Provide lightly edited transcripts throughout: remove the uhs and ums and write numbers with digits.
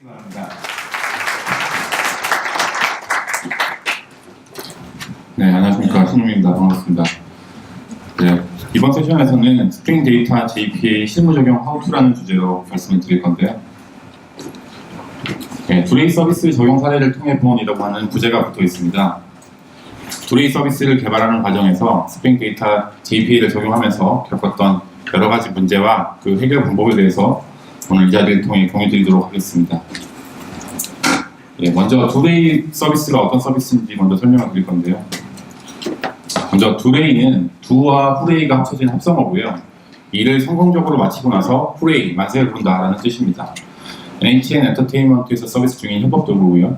바랍니다. 네, 안녕하십니까. 신용입니다. 반갑습니다. 네, 이번 세션에서는 스프링 데이터 JPA 실무 적용 하우투라는 주제로 말씀을 드릴 건데요. 네, 두레이 서비스 적용 사례를 통해 본이라고 하는 부제가 붙어 있습니다. 두레이 서비스를 개발하는 과정에서 스프링 데이터 JPA를 적용하면서 겪었던 여러 가지 문제와 그 해결 방법에 대해서 오늘 이 자리를 통해 공유드리도록 하겠습니다. 예, 먼저 두레이 서비스가 어떤 서비스인지 먼저 설명을 드릴 건데요. 먼저 두레이는 두와 후레이가 합쳐진 합성어고요. 이를 성공적으로 마치고 나서 후레이, 만세를 부른다라는 뜻입니다. NHN 엔터테인먼트에서 서비스 중인 협업 도구고요.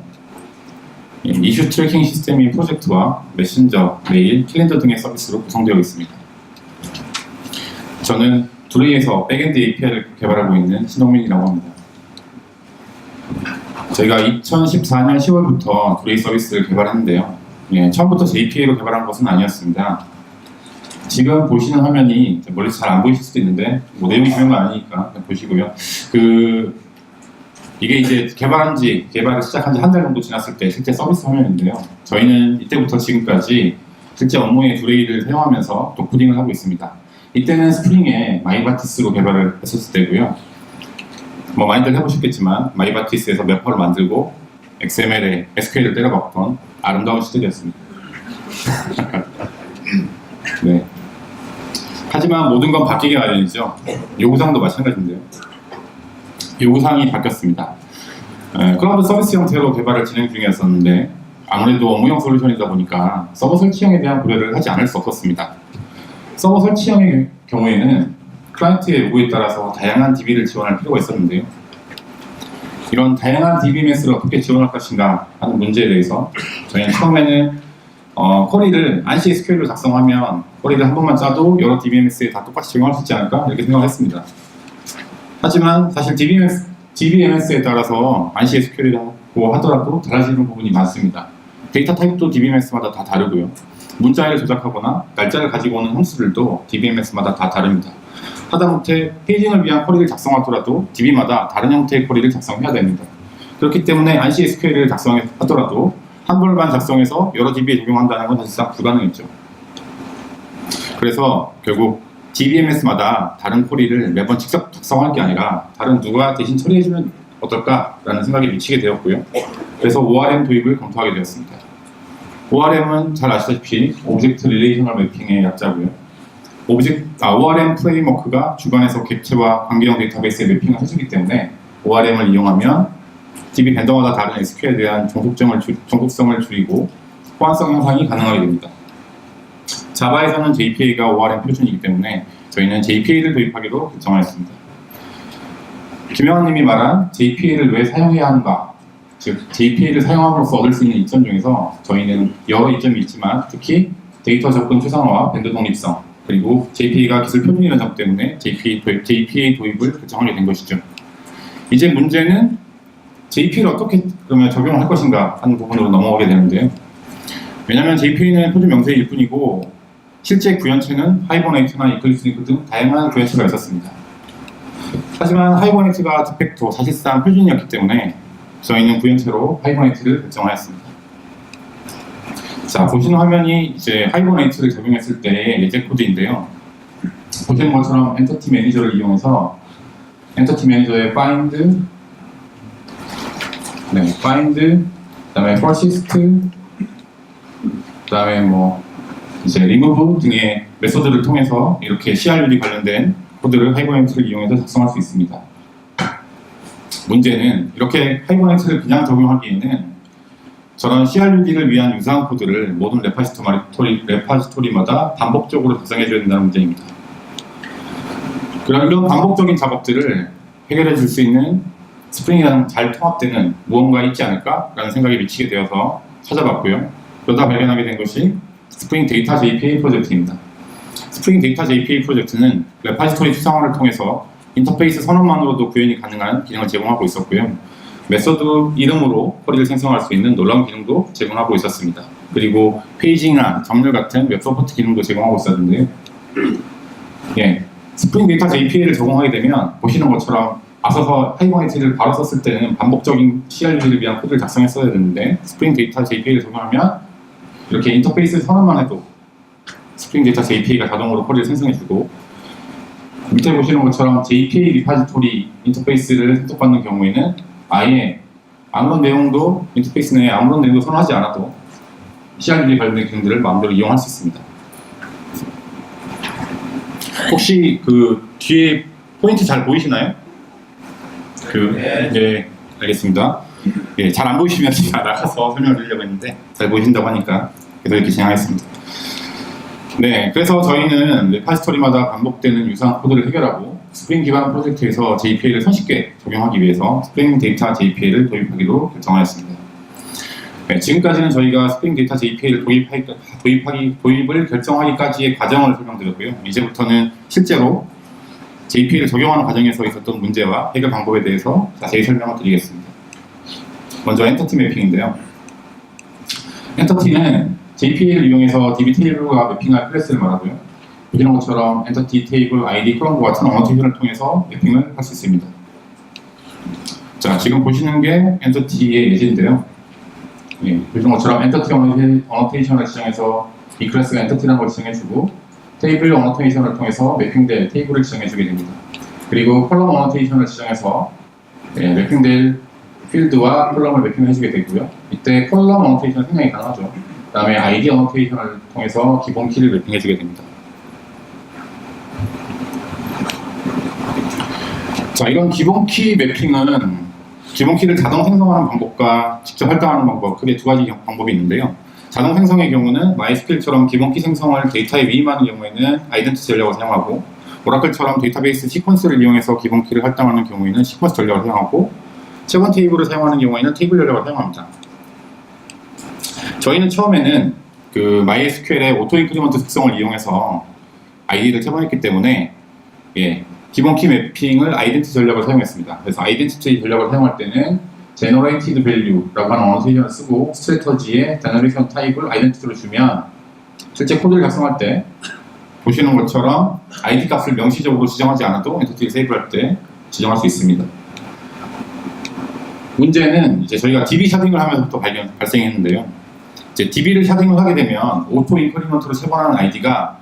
예, 이슈 트래킹 시스템인 프로젝트와 메신저, 메일, 캘린더 등의 서비스로 구성되어 있습니다. 저는 두레이에서 백엔드 API를 개발하고 있는 신동민이라고 합니다. 저희가 2014년 10월부터 두레이 서비스를 개발했는데요. 예, 처음부터 JPA로 개발한 것은 아니었습니다. 지금 보시는 화면이 멀리서 잘 안 보이실 수도 있는데 뭐 내용이 중요한 건 아니니까 보시고요. 이게 이제 개발을 시작한 지 한 달 정도 지났을 때 실제 서비스 화면인데요. 저희는 이때부터 지금까지 실제 업무에 두레이를 사용하면서 도코딩을 하고 있습니다. 이때는 스프링에 마이바티스로 개발을 했었을 때고요. 뭐 많이들 해보셨겠지만 마이바티스에서 매퍼를 만들고 XML에 SQL을 때려박던 아름다운 시절이었습니다. 네. 하지만 모든 건 바뀌기 마련이죠. 요구사항도 마찬가지인데요. 요구사항이 바뀌었습니다. 클라우드 서비스 형태로 개발을 진행 중이었었는데 아무래도 업무형 솔루션이다 보니까 서버 설치형에 대한 고려를 하지 않을 수 없었습니다. 서버 설치형의 경우에는 클라이언트의 요구에 따라서 다양한 DB를 지원할 필요가 있었는데요. 이런 다양한 DBMS를 어떻게 지원할 것인가 하는 문제에 대해서 저희는 처음에는 쿼리를 ANSI SQL로 작성하면 쿼리를 한 번만 짜도 여러 DBMS에 다 똑같이 적용할 수 있지 않을까 이렇게 생각을 했습니다. 하지만 사실 DBMS에 따라서 ANSI SQL이라고 하더라도 달라지는 부분이 많습니다. 데이터 타입도 DBMS마다 다 다르고요. 문자를 조작하거나 날짜를 가지고 오는 함수들도 DBMS마다 다 다릅니다. 하다못해 페이징을 위한 쿼리를 작성하더라도 DB마다 다른 형태의 쿼리를 작성해야 됩니다. 그렇기 때문에 ANSI SQL을 작성하더라도 한 벌만 작성해서 여러 DB에 적용한다는 건 사실상 불가능했죠. 그래서 결국 DBMS마다 다른 쿼리를 매번 직접 작성할 게 아니라 다른 누가 대신 처리해주면 어떨까라는 생각이 미치게 되었고요. 그래서 ORM 도입을 검토하게 되었습니다. ORM은 잘 아시다시피 오브젝트 릴레이셔널 매핑의 약자고요. ORM 프레임워크가 주관에서 객체와 관계형 데이터베이스에 매핑을 해주기 때문에 ORM을 이용하면 DB 벤더마다 다른 SQL에 대한 정독성을 줄이고 호환성 향상이 가능하게 됩니다. 자바에서는 JPA가 ORM 표준이기 때문에 저희는 JPA를 도입하기로 결정하였습니다. 김영환님이 말한 JPA를 왜 사용해야 하는가, 즉 JPA를 사용함으로써 얻을 수 있는 이점 중에서 저희는 여러 이점이 있지만 특히 데이터 접근 최상화와 벤더 독립성, 그리고 JPA가 기술 표준이라는 점 때문에 JPA 도입을 결정하게 된 것이죠. 이제 문제는 JPA를 어떻게 그러면 적용을 할 것인가 하는 부분으로 넘어가게 되는데요. 왜냐하면 JPA는 표준 명세일 뿐이고 실제 구현체는 하이버네이트나 이클립스 등 다양한 구현체가 있었습니다. 하지만 하이버네이트가 디팩토 사실상 표준이었기 때문에 저희는 구현체로 하이버네이트를 결정하였습니다. 자, 보시는 화면이 이제 하이버네이트를 적용했을 때의 예제 코드인데요. 보시는 것처럼 엔터티 매니저를 이용해서 엔터티 매니저의 find, 그다음에 persist, 그다음에 뭐 이제 remove 등의 메소드를 통해서 이렇게 CRUD 관련된 코드를 하이버네이트를 이용해서 작성할 수 있습니다. 문제는 이렇게 하이버네이트를 그냥 적용하기에는 저런 CRUD를 위한 유사한 코드를 모든 레파지토리마다 반복적으로 작성해줘야 된다는 문제입니다. 이런 반복적인 작업들을 해결해 줄 수 있는 스프링이랑 잘 통합되는 무언가 있지 않을까라는 생각이 미치게 되어서 찾아봤고요. 그러다 발견하게 된 것이 스프링 데이터 JPA 프로젝트입니다. 스프링 데이터 JPA 프로젝트는 레파지토리 추상화를 통해서 인터페이스 선언만으로도 구현이 가능한 기능을 제공하고 있었고요. 메소드 이름으로 쿼리를 생성할 수 있는 놀라운 기능도 제공하고 있었습니다. 그리고 페이징이나 정렬 같은 웹 서포트 기능도 제공하고 있었는데요. 예, 스프링 데이터 JPA를 적용하게 되면 보시는 것처럼 앞서서 하이버네티를 바로 썼을 때는 반복적인 CRU를 위한 코드를 작성했어야 되는데 스프링 데이터 JPA를 적용하면 이렇게 인터페이스 선언만 해도 스프링 데이터 JPA가 자동으로 코드를 생성해주고, 밑에 보시는 것처럼 JPA 리파지토리 인터페이스를 선택받는 경우에는 아예 아무런 내용도 인터페이스 내에 아무런 내용도 선언하지 않아도 CRU에 관련된 기능들을 마음대로 이용할 수 있습니다. 혹시 그 뒤에 포인트 잘 보이시나요? 네, 알겠습니다. 예, 잘 안 보이시면 제가 나가서 설명을 드리려고 했는데 잘 보이신다고 하니까 그래서 이렇게 진행하겠습니다. 네, 그래서 저희는 레파지토리마다 반복되는 유사한 코드를 해결하고 스프링 기반 프로젝트에서 JPA를 손쉽게 적용하기 위해서 스프링 데이터 JPA를 도입하기로 결정하였습니다. 네, 지금까지는 저희가 스프링 데이터 JPA를 도입을 결정하기까지의 과정을 설명드렸고요. 이제부터는 실제로 JPA를 적용하는 과정에서 있었던 문제와 해결 방법에 대해서 자세히 설명을 드리겠습니다. 먼저 엔터티 매핑인데요. 엔터티는 JPA를 이용해서 DB 테이블과 매핑할 클래스를 말하고요. 보시는 것처럼 엔터티 테이블, ID, 콜럼과 같은 어노테이션을 통해서 매핑을 할 수 있습니다. 자, 지금 보시는 게 엔터티의 예제인데요. 예, 보시는 것처럼 엔터티 어노테이션을 지정해서 이 클래스가 엔터티라는 걸 지정해주고, 테이블 어노테이션을 통해서 매핑될 테이블을 지정해주게 됩니다. 그리고 컬럼 어노테이션을 지정해서 매핑될 필드와 컬럼을 매핑해주게 되고요. 이때 컬럼 어노테이션은 생략이 가능하죠. 그 다음에 ID 어노테이션을 통해서 기본 키를 매핑해주게 됩니다. 자, 이런 기본 키 매핑은 기본 키를 자동 생성하는 방법과 직접 활동하는 방법, 크게 두 가지 방법이 있는데요. 자동 생성의 경우는 MySQL처럼 기본 키 생성을 데이터에 위임하는 경우에는 아이덴티티 전략을 사용하고, 오라클처럼 데이터베이스 시퀀스를 이용해서 기본 키를 활동하는 경우에는 시퀀스 전략을 사용하고, 체본 테이블을 사용하는 경우에는 테이블 전략을 사용합니다. 저희는 처음에는 그 MySQL의 오토 인크리먼트 특성을 이용해서 아이디를 체본했기 때문에 기본 키 매핑을 아이덴티티 전략을 사용했습니다. 그래서 아이덴티티 전략을 사용할 때는 generated value라고 하는 어노테이션을 쓰고 스트래터지에 generation 타입을 아이덴티티로 주면 실제 코드를 작성할 때 보시는 것처럼 ID 값을 명시적으로 지정하지 않아도 엔티티를 세이브할 때 지정할 수 있습니다. 문제는 이제 저희가 DB 샤딩을 하면서부터 발생했는데요. 이제 DB를 샤딩을 하게 되면 오토 인크리먼트로 체본하는 아이디가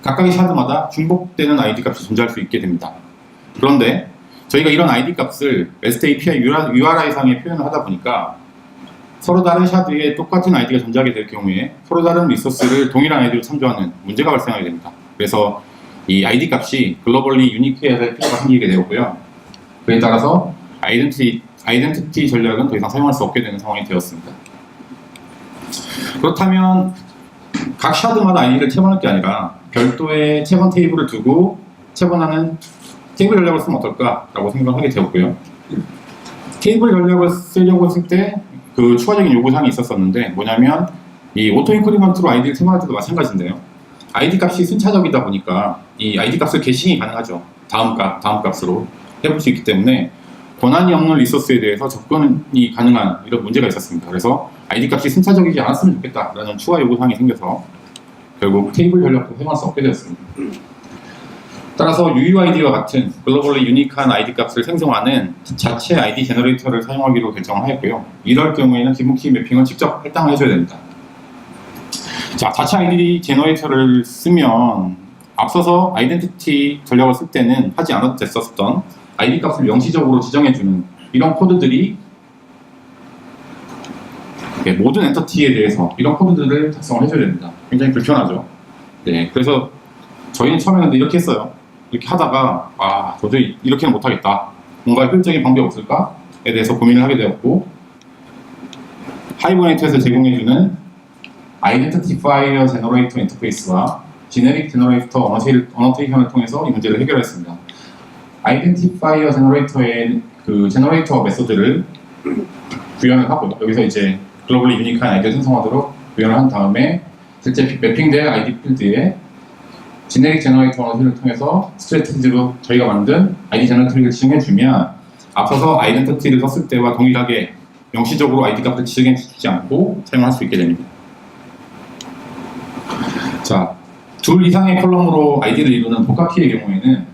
각각의 샤드마다 중복되는 아이디 값이 존재할 수 있게 됩니다. 그런데 저희가 이런 ID 값을 REST API URI상에 표현을 하다 보니까 서로 다른 샤드에 똑같은 아이디가 존재하게 될 경우에 서로 다른 리소스를 동일한 아이디로 참조하는 문제가 발생하게 됩니다. 그래서 이 ID 값이 글로벌리 유니크해야 될 필요가 생기게 되었고요. 그에 따라서 아이덴티티 전략은 더 이상 사용할 수 없게 되는 상황이 되었습니다. 그렇다면 각 샤드마다 아이디를 체본할 게 아니라 별도의 체본 테이블을 두고 체본하는 테이블 전략을 쓰면 어떨까라고 생각을 하게 되었고요. 테이블 전략을 쓰려고 했을 때 그 추가적인 요구사항이 있었었는데, 뭐냐면 이 오토 인크리먼트로 아이디를 체본할 때도 마찬가지인데요. 아이디 값이 순차적이다 보니까 이 아이디 값을 개싱이 가능하죠. 다음 값으로 해볼 수 있기 때문에 권한이 없는 리소스에 대해서 접근이 가능한 이런 문제가 있었습니다. 그래서 아이디 값이 순차적이지 않았으면 좋겠다라는 추가 요구사항이 생겨서 결국 테이블 전략도 사용할 수 없게 되었습니다. 따라서 UUID와 같은 글로벌리 유니크한 ID 값을 생성하는 자체 ID 제너레이터를 사용하기로 결정하였고요. 이럴 경우에는 기본 키 매핑을 직접 할당을 해줘야 됩니다. 자, 자체 ID 제너레이터를 쓰면 앞서서 아이덴티티 전략을 쓸 때는 하지 않아도 됐었던 ID 값을 명시적으로 지정해주는 이런 코드들이 모든 엔터티에 대해서 이런 코드들을 작성을 해줘야 됩니다. 굉장히 불편하죠. 네, 그래서 저희는 처음에는 이렇게 했어요. 이렇게 하다가 도저히 이렇게는 못하겠다. 뭔가 효율적인 방법이 없을까에 대해서 고민을 하게 되었고, 하이버네이트에서 제공해주는 아이덴티파이어 제너레이터 인터페이스와 지네릭 제너레이터 어노테이션을 통해서 이 문제를 해결했습니다. 아이덴티파이어 제너레이터의 그 제너레이터 메소드를 구현을 하고, 여기서 이제 글로벌리 유니크한 아이디를 생성하도록 구현을 한 다음에 실제 매핑될 아이디 필드에 지네릭 제너레이터 어노테이션을 통해서 스트래티지로 저희가 만든 아이디 제너레이터를 지정해주면 앞서서 아이덴티티를 썼을 때와 동일하게 명시적으로 아이디 값을 지정해주지 않고 사용할 수 있게 됩니다. 자, 둘 이상의 컬럼으로 아이디를 이루는 복합키의 경우에는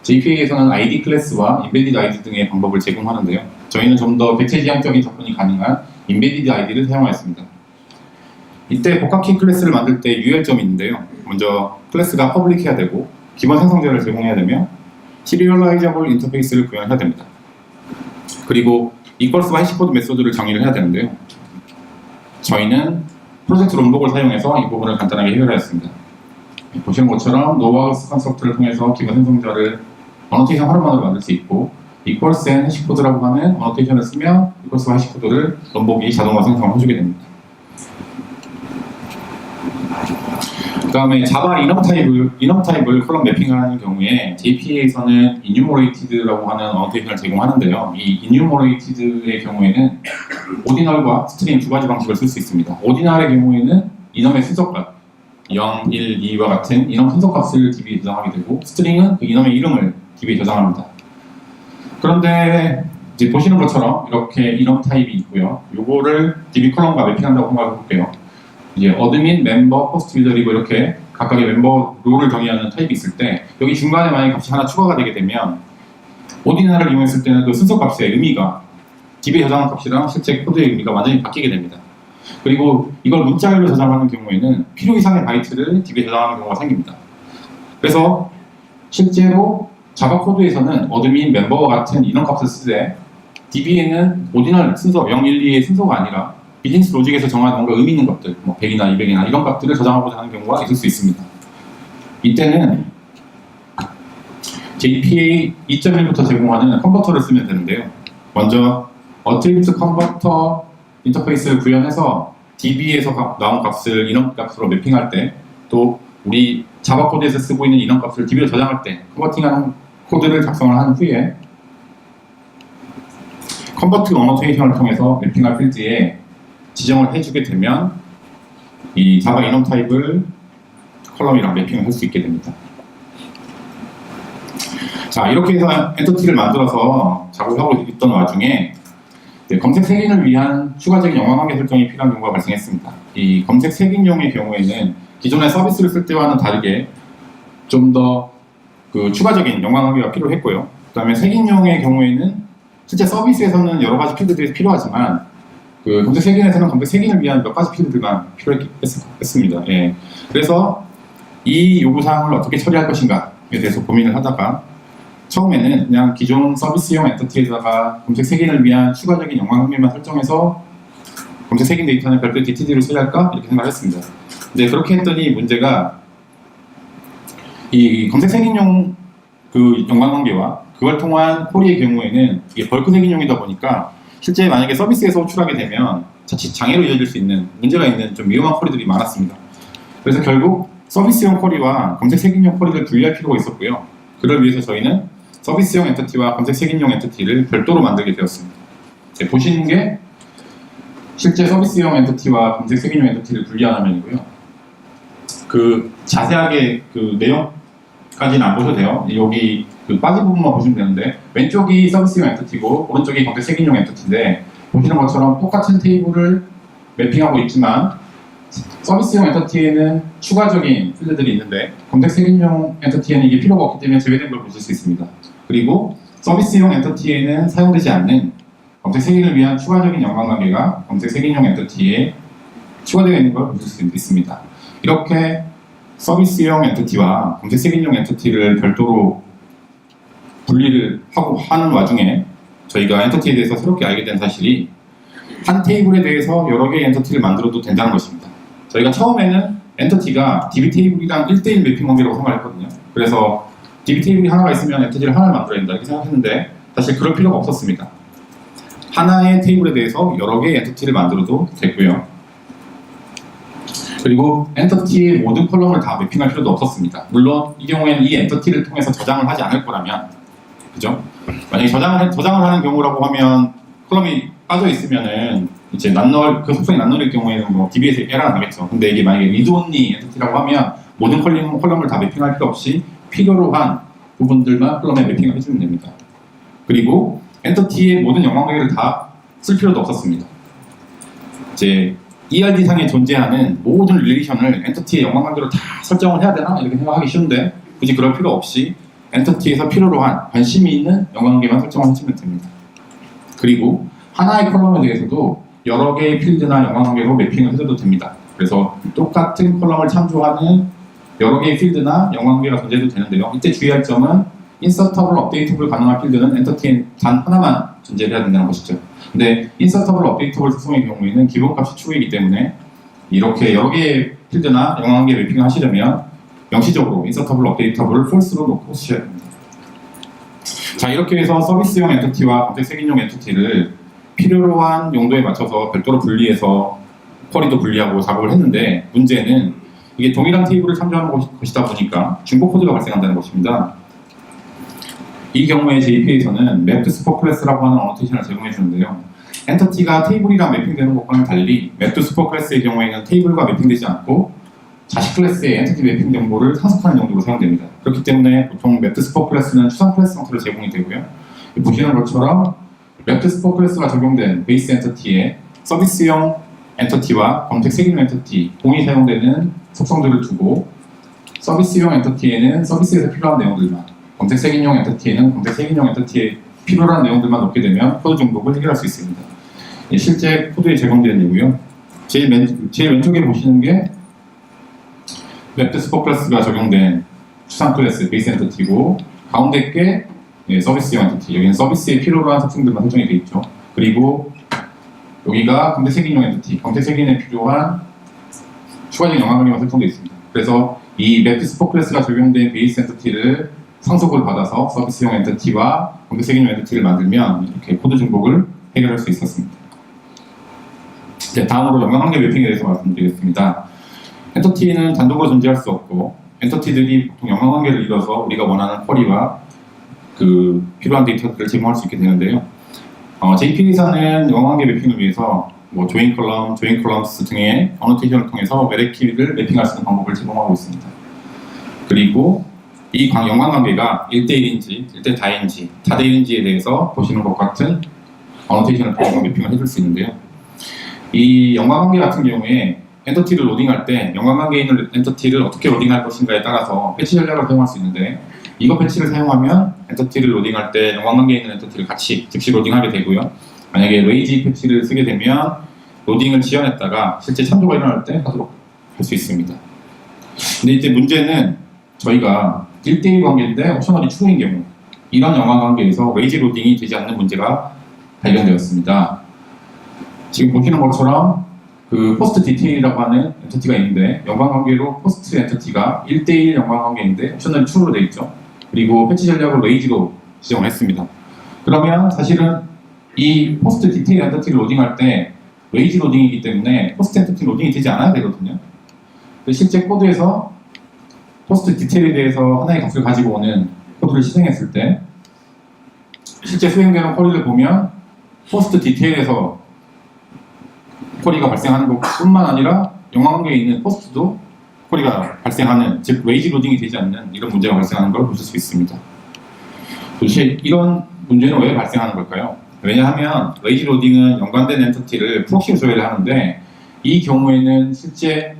JPA에서는 ID 클래스와 인베디드 ID 등의 방법을 제공하는데요. 저희는 좀 더 객체지향적인 접근이 가능한 인베디드 ID를 사용하였습니다. 이때 복합키 클래스를 만들 때 유의점이 있는데요. 먼저 클래스가 퍼블릭해야 되고 기본 생성자를 제공해야 되며 시리얼라이저블 인터페이스를 구현해야 됩니다. 그리고 이퀄스와 해시코드 메소드를 정의를 해야 되는데요. 저희는 프로젝트 롬복을 사용해서 이 부분을 간단하게 해결하였습니다. 보시는 것처럼 노바우스 컨스트럭트를 통해서 기본 생성자를 어노테이션 하나만으로 만들 수 있고 equals and 해시코드라고 하는 어노테이션을 쓰면 equals와 해시코드를 롬복이 자동으로 생성을 해주게 됩니다. 그 다음에 자바 이넘 타입을 컬럼 매핑하는 경우에 JPA에서는 enumerated라고 하는 어노테이션을 제공하는데요. 이 enumerated의 경우에는 오디널과 스트링 두 가지 방식을 쓸 수 있습니다. 오디널의 경우에는 이넘의 순서값 0, 1, 2와 같은 이넘 순서값을 DB에 저장하게 되고 스트링은 그 이넘의 이름을 DB에 저장합니다. 그런데 이제 보시는 것처럼 이렇게 이넘 타입이 있고요. 요거를 DB 컬럼과 매핑한다고 생각해 볼게요. 이제 어드민, 멤버, 포스트 유저 리고 이렇게 각각의 멤버 롤을 정의하는 타입이 있을 때 여기 중간에 만약에 값이 하나 추가가 되게 되면 오디널을 이용했을 때는 그 순서 값의 의미가 DB에 저장한 값이랑 실제 코드의 의미가 완전히 바뀌게 됩니다. 그리고 이걸 문자열로 저장하는 경우에는 필요 이상의 바이트를 DB에 저장하는 경우가 생깁니다. 그래서 실제로 자바 코드에서는 어드민, 멤버와 같은 이런 값을 쓸 때 DB에는 오디널 순서 0, 1, 2의 순서가 아니라 비즈니스 로직에서 정한 뭔가 의미 있는 것들, 뭐 100이나 200이나 이런 값들을 저장하고자 하는 경우가 있을 수 있습니다. 이때는 JPA 2.1부터 제공하는 컨버터를 쓰면 되는데요. 먼저 어트리뷰트 컨버터 인터페이스를 구현해서 DB에서 나온 값을 인원 값으로 매핑할 때, 또 우리 자바 코드에서 쓰고 있는 인원 값을 DB로 저장할 때 컨버팅하는 코드를 작성을 한 후에 컨버트 어노테이션을 통해서 매핑할 필드에 지정을 해주게 되면 이 자바 인원 타입을 컬럼이랑 매핑을 할 수 있게 됩니다. 자, 이렇게 해서 엔터티를 만들어서 작업하고 있던 와중에 검색 색인을 위한 추가적인 영광관계 설정이 필요한 경우가 발생했습니다. 이 검색 색인용의 경우에는 기존의 서비스를 쓸 때와는 다르게 좀 더 그 추가적인 영광관계가 필요했고요. 그 다음에 색인용의 경우에는 실제 서비스에서는 여러 가지 필드들이 필요하지만 그 검색 색인에서는 검색 색인을 위한 몇 가지 필드들만 필요했습니다. 예. 그래서 이 요구사항을 어떻게 처리할 것인가에 대해서 고민을 하다가 처음에는 그냥 기존 서비스용 엔터티에다가 검색 색인을 위한 추가적인 영광관계만 설정해서 검색 색인 데이터는 별도의 DTD로 처리할까? 이렇게 생각을 했습니다. 근데 그렇게 했더니 문제가 이 검색 색인용 그 영광관계와 그걸 통한 쿼리의 경우에는 이게 벌크 색인용이다 보니까 실제 만약에 서비스에서 호출하게 되면 자칫 장애로 이어질 수 있는 문제가 있는 좀 위험한 쿼리들이 많았습니다. 그래서 결국 서비스용 쿼리와 검색 색인용 쿼리를 분리할 필요가 있었고요. 그를 위해서 저희는 서비스용 엔터티와 검색 색인용 엔터티를 별도로 만들게 되었습니다. 보시는 게 실제 서비스용 엔터티와 검색 색인용 엔터티를 분리한 화면이고요. 그 자세하게 그 내용까지는 안 보셔도 돼요. 여기 그 빠진 부분만 보시면 되는데 왼쪽이 서비스용 엔터티고 오른쪽이 검색 색인용 엔터티인데 보시는 것처럼 똑같은 테이블을 매핑하고 있지만 서비스용 엔터티에는 추가적인 필드들이 있는데 검색 색인용 엔터티에는 이게 필요가 없기 때문에 제외된 걸 보실 수 있습니다. 그리고 서비스용 엔터티에는 사용되지 않는 검색 색인을 위한 추가적인 연관관계가 검색 색인용 엔터티에 추가되어 있는 걸 보실 수 있습니다. 이렇게 서비스용 엔터티와 검색 색인용 엔터티를 별도로 분리를 하고 하는 와중에 저희가 엔터티에 대해서 새롭게 알게 된 사실이 한 테이블에 대해서 여러 개의 엔터티를 만들어도 된다는 것입니다. 저희가 처음에는 엔터티가 DB 테이블이랑 1대1 매핑 관계라고 생각했거든요. 그래서 DB 테이블이 하나가 있으면 엔터티를 하나를 만들어야 된다 이렇게 생각했는데 사실 그럴 필요가 없었습니다. 하나의 테이블에 대해서 여러 개의 엔터티를 만들어도 되고요. 그리고 엔터티의 모든 컬럼을 다 매핑할 필요도 없었습니다. 물론 이 경우에는 이 엔터티를 통해서 저장을 하지 않을 거라면, 그죠? 만약에 저장을 하는 경우라고 하면 컬럼이 빠져 있으면은 이제 그 속성이 낱널일 경우에는 뭐 DB에서 에러가 나겠죠. 근데 이게 만약에 리드 온리 엔터티라고 하면 모든 컬럼을 다 매핑할 필요 없이 필요로 한 부분들만 컬럼에 매핑을 해주면 됩니다. 그리고 엔터티의 모든 연관관계를 다 쓸 필요도 없었습니다. 이제 ERD 상에 존재하는 모든 릴레이션을 엔터티의 연관관계로 다 설정을 해야 되나? 이렇게 생각하기 쉬운데 굳이 그럴 필요 없이 엔터티에서 필요로 한 관심이 있는 연관관계만 설정을 해주면 됩니다. 그리고 하나의 컬럼에 대해서도 여러 개의 필드나 연관관계로 매핑을 해줘도 됩니다. 그래서 똑같은 컬럼을 참조하는 여러 개의 필드나 연관관계가 존재해도 되는데요. 이때 주의할 점은 인서터블, 업데이터블 가능한 필드는 엔터티에 단 하나만 존재해야 된다는 것이죠. 근데 인서터블, 업데이터블 특성의 경우에는 기본값이 true이기 때문에 이렇게 여러 개의 필드나 연관관계 매핑을 하시려면 명시적으로 인서터블, 업데이터블을 false로 놓고 쓰셔야 됩니다. 자, 이렇게 해서 서비스용 엔티티와 검색 색인용 엔티티를 필요로 한 용도에 맞춰서 별도로 분리해서 쿼리도 분리하고 작업을 했는데, 문제는 이게 동일한 테이블을 참조하는 것이다 보니까 중복 코드가 발생한다는 것입니다. 이 경우에 JP에서는 mapped super class라고 하는 어노테이션을 제공해 주는데요. 엔티티가 테이블이랑 매핑되는 것과는 달리 mapped super class의 경우에는 테이블과 매핑되지 않고 자식 클래스의 엔티티 매핑 정보를 상속하는 용도로 사용됩니다. 그렇기 때문에 보통 mapped super class는 추상 클래스 형태로 제공이 되고요. 보시는 것처럼 mapped super class가 적용된 베이스 엔티티에 서비스용 엔티티와 검색 색인용 엔티티 동이 사용되는 속성들을 두고, 서비스용 엔티티에는 서비스에서 필요한 내용들만, 검색 색인용 엔티티에는 검색 색인용 엔티티에 필요한 내용들만 넣게 되면 코드 중복을 해결할 수 있습니다. 실제 코드에 제공되는 이유고요. 제일 왼쪽에 보시는 게 mapped super class가 적용된 추상 클래스 베이스 엔티티고, 가운데 게 서비스용 엔티티, 여기는 서비스에 필요로 한 속성들만 설정이 되어 있죠. 그리고 여기가 검색 색인용 엔티티, 검색 색인에 필요한 추가적인 연관관계만 설정되어 있습니다. 그래서 이 mapped super class가 적용된 베이스 엔티티를 상속을 받아서 서비스용 엔티티와 검색 색인용 엔티티를 만들면 이렇게 코드 중복을 해결할 수 있었습니다. 이제 다음으로 연관관계 매핑에 대해서 말씀드리겠습니다. 엔티티는 단독으로 존재할 수 없고, 엔티티들이 보통 연관관계를 이뤄서 우리가 원하는 쿼리와 그 필요한 데이터들을 제공할 수 있게 되는데요. JP에서는 연관관계 매핑을 위해서 조인 컬럼, 조인 컬럼스 등의 어노테이션을 통해서 외래키를 매핑할 수 있는 방법을 제공하고 있습니다. 그리고 이 연관관계가 1대1인지 1대4인지 다대일인지에 대해서 보시는 것 같은 어노테이션을 통해서 매핑을 해줄 수 있는데요. 이 연관관계 같은 경우에 엔티티를 로딩할 때 연관관계에 있는 엔티티를 어떻게 로딩할 것인가에 따라서 패치 전략을 사용할 수 있는데, 이거 패치를 사용하면 엔티티를 로딩할 때 연관관계에 있는 엔티티를 같이 즉시 로딩하게 되고요. 만약에 레이지 패치를 쓰게 되면 로딩을 지연했다가 실제 참조가 일어날 때 하도록 할 수 있습니다. 근데 이제 문제는 저희가 1대1 관계인데 옵셔널이 true인 경우, 이런 연관관계에서 레이지 로딩이 되지 않는 문제가 발견되었습니다. 지금 보시는 것처럼 그 포스트 디테일이라고 하는 엔티티가 있는데, 연관관계로 포스트 엔티티가 1대1 연관관계인데 옵셔널이 true로 되어 있죠. 그리고 패치 전략을 레이지로 지정을 했습니다. 그러면 사실은 이 포스트 디테일 엔티티를 로딩할 때 레이지 로딩이기 때문에 포스트 엔티티 로딩이 되지 않아야 되거든요. 근데 실제 코드에서 포스트 디테일에 대해서 하나의 값을 가지고 오는 코드를 실행했을 때 실제 수행되는 쿼리를 보면 포스트 디테일에서 쿼리가 발생하는 것뿐만 아니라 연관관계에 있는 포스트도 쿼리가 발생하는, 즉 레이지 로딩이 되지 않는 이런 문제가 발생하는 걸 보실 수 있습니다. 도대체 이런 문제는 왜 발생하는 걸까요? 왜냐하면 레이지 로딩은 연관된 엔티티를 프록시로 조회를 하는데, 이 경우에는 실제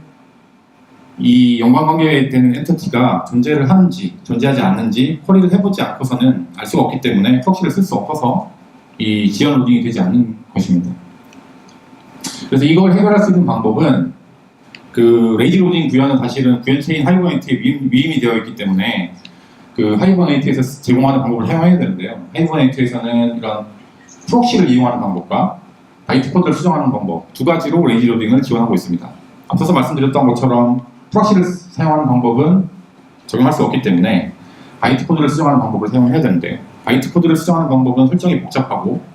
이 연관관계에 되는 엔티티가 존재를 하는지 존재하지 않는지 쿼리를 해보지 않고서는 알 수가 없기 때문에 프록시를 쓸 수 없어서 이 지연 로딩이 되지 않는 것입니다. 그래서 이걸 해결할 수 있는 방법은, 그 레이지 로딩 구현은 사실은 구현 체인 하이버네이트에 위임이 되어 있기 때문에 그 하이버네이트에서 제공하는 방법을 사용해야 되는데요. 하이버네이트에서는 이런 프록시를 이용하는 방법과 바이트 코드를 수정하는 방법 두 가지로 레이지 로딩을 지원하고 있습니다. 앞서서 말씀드렸던 것처럼 프록시를 사용하는 방법은 적용할 수 없기 때문에 바이트 코드를 수정하는 방법을 사용해야 되는데, 바이트 코드를 수정하는 방법은 설정이 복잡하고,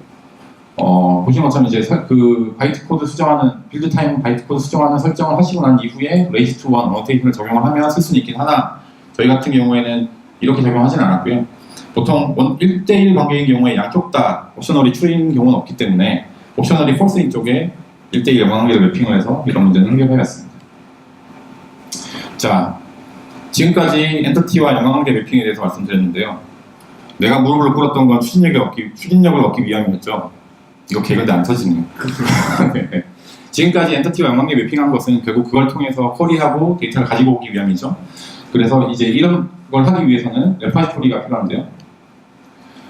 보시는 것처럼 이제 그 바이트 코드 수정하는 빌드 타임 바이트 코드 수정하는 설정을 하시고 난 이후에 레이지 투 원 어노테이션을 적용을 하면 쓸 수는 있긴 하나, 저희 같은 경우에는 이렇게 적용하지는 않았고요. 보통 1대1 관계인 경우에 양쪽 다 옵셔널이 true인 경우는 없기 때문에 옵셔널이 false인 쪽에 1대1 연관관계를 매핑을 해서 이런 문제는 해결해왔습니다. 자, 지금까지 엔티티와 연관관계 매핑에 대해서 말씀드렸는데요. 내가 무릎을 꿇었던 건 추진력을 얻기 위함이었죠. 이거 개근데 안 터지네요. 네. 지금까지 엔티티와 연관관계 매핑한 것은 결국 그걸 통해서 쿼리하고 데이터를 가지고 오기 위함이죠. 그래서 이제 이런 그걸 하기 위해서는 레파지토리가 필요한데요.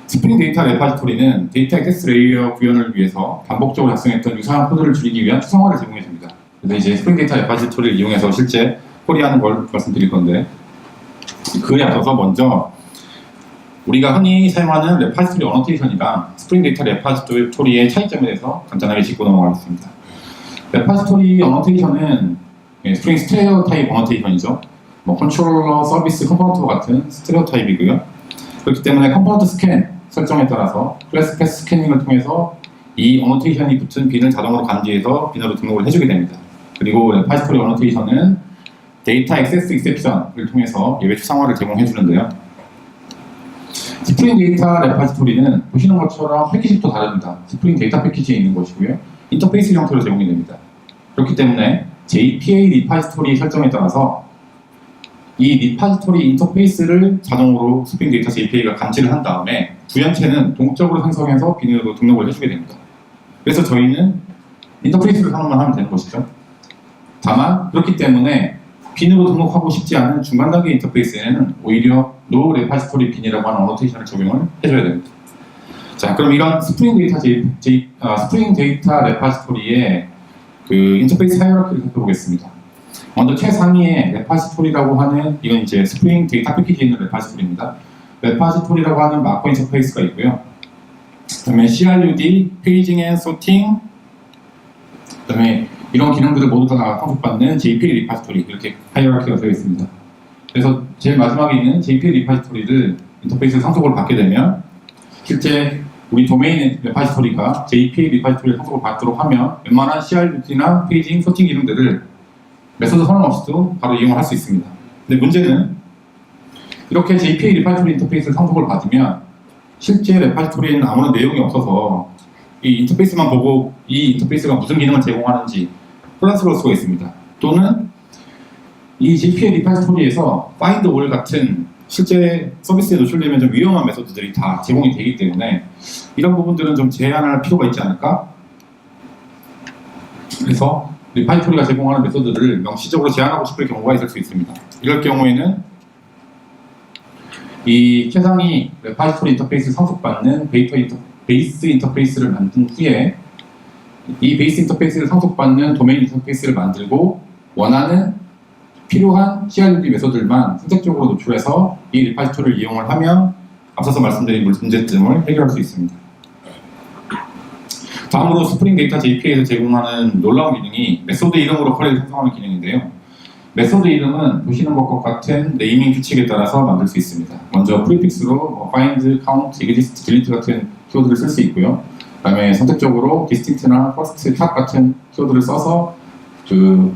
스프링 데이터 레파지토리는 데이터 액세스 레이어 구현을 위해서 반복적으로 작성했던 유사한 코드를 줄이기 위한 추상화를 제공해줍니다. 그래서 이제 스프링 데이터 레파지토리를 이용해서 실제 쿼리하는 걸 말씀드릴 건데, 그에 앞서서 먼저 우리가 흔히 사용하는 레파지토리 어노테이션이랑 스프링 데이터 레파지토리의 차이점에 대해서 간단하게 짚고 넘어가겠습니다. 레파지토리 어노테이션은 스프링 스테레오 타입 어노테이션이죠. 뭐 컨트롤러, 서비스, 컴포넌트 같은 스테레오 타입이고요. 그렇기 때문에 컴포넌트 스캔 설정에 따라서 클래스 패스 스캐닝을 통해서 이 어노테이션이 붙은 빈을 자동으로 감지해서 빈으로 등록을 해주게 됩니다. 그리고 레파지토리 어노테이션은 데이터 액세스 익셉션을 통해서 예외 추상화를 제공해 주는데요. 스프링 데이터 레파지토리는 보시는 것처럼 패키지부터 다릅니다. 스프링 데이터 패키지에 있는 것이고요. 인터페이스 형태로 제공이 됩니다. 그렇기 때문에 JPA 리파지토리 설정에 따라서 이 리파지토리 인터페이스를 자동으로 스프링 데이터 JPA가 감지를 한 다음에 구현체는 동적으로 생성해서 빈으로 등록을 해주게 됩니다. 그래서 저희는 인터페이스를 사용만 하면 되는 것이죠. 다만 그렇기 때문에 빈으로 등록하고 싶지 않은 중간 단계 인터페이스에는 오히려 노 레파지토리 빈이라고 하는 어노테이션을 적용을 해줘야 됩니다. 자, 그럼 이런 스프링 데이터 레파지토리의 그 인터페이스 하이어라키를 살펴보겠습니다. 먼저 최상위에 레파지토리라고 하는, 이건 이제 스프링 데이터 패키지에 있는 레파지토리입니다. 레파지토리라고 하는 마커 인터페이스가 있고요. 그다음에 CRUD, 페이징 앤 소팅, 그다음에 이런 기능들을 모두 다 상속받는 JPA 리파지토리, 이렇게 하이어라키가 되어 있습니다. 그래서 제일 마지막에 있는 JPA 리파지토리를 인터페이스 상속을 받게 되면 실제 우리 도메인 레파지토리가 JPA 리파지토리를 상속을 받도록 하면 웬만한 CRUD나 페이징, 소팅 기능들을 메소드 선언 없이도 바로 이용을 할 수 있습니다. 근데 문제는 이렇게 JPA 리파지토리 인터페이스를 상속을 받으면 실제 레파지토리에는 아무런 내용이 없어서 이 인터페이스만 보고 이 인터페이스가 무슨 기능을 제공하는지 혼란스러울 수가 있습니다. 또는 이 JPA 리파지토리에서 find all 같은 실제 서비스에 노출되면 좀 위험한 메소드들이 다 제공이 되기 때문에 이런 부분들은 좀 제한할 필요가 있지 않을까? 그래서 리파지토리가 제공하는 메소드를 명시적으로 제한하고 싶을 경우가 있을 수 있습니다. 이럴 경우에는 이 최상위 레파지토리 인터페이스 상속받는 베이스 인터페이스를 만든 후에 이 베이스 인터페이스를 상속받는 도메인 인터페이스를 만들고 원하는 필요한 CRUD 메소드들만 선택적으로 노출해서 이 리파지토리를 이용을 하면 앞서서 말씀드린 문제점을 해결할 수 있습니다. 다음으로 스프링 데이터 JPA에서 제공하는 놀라운 기능이 메소드 이름으로 쿼리를 생성하는 기능인데요. 메소드 이름은 보시는 것과 같은 네이밍 규칙에 따라서 만들 수 있습니다. 먼저 프리픽스로 find, count, exist, delete 같은 키워드를 쓸 수 있고요. 그 다음에 선택적으로 distinct나 first, top 같은 키워드를 써서 그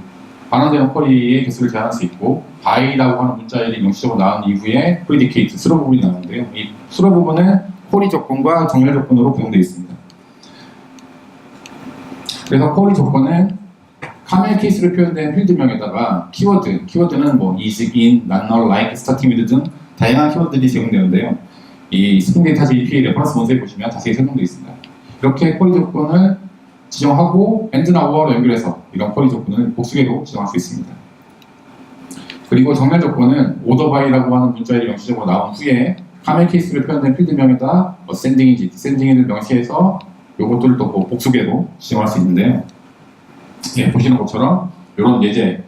반환되는 쿼리의 개수를 제한할 수 있고, by라고 하는 문자열이 명시적으로 나온 이후에 predicate, 수로 부분이 나오는데요. 이 수로 부분은 쿼리 조건과 정렬 조건으로 구성되어 있습니다. 그래서 쿼리 조건은 카멜 케이스로 표현된 필드명에다가 키워드는 뭐 is, in, not, null, like, starting with 등 다양한 키워드들이 제공되는데요. 이 스프링 데이터 JPA 레퍼런스 문서에 보시면 자세히 설명되어 있습니다. 이렇게 쿼리 조건을 지정하고 and나 or로 연결해서 이런 쿼리 조건을 복수계로 지정할 수 있습니다. 그리고 정렬 조건은 order by라고 하는 문자열이 명시적으로 나온 후에 카멜 케이스로 표현된 필드명에다 ascending인지 descending을 명시해서 요것들을 또 복수계로 지정할 수 있는데요. 예, 보시는 것처럼 이런 예제와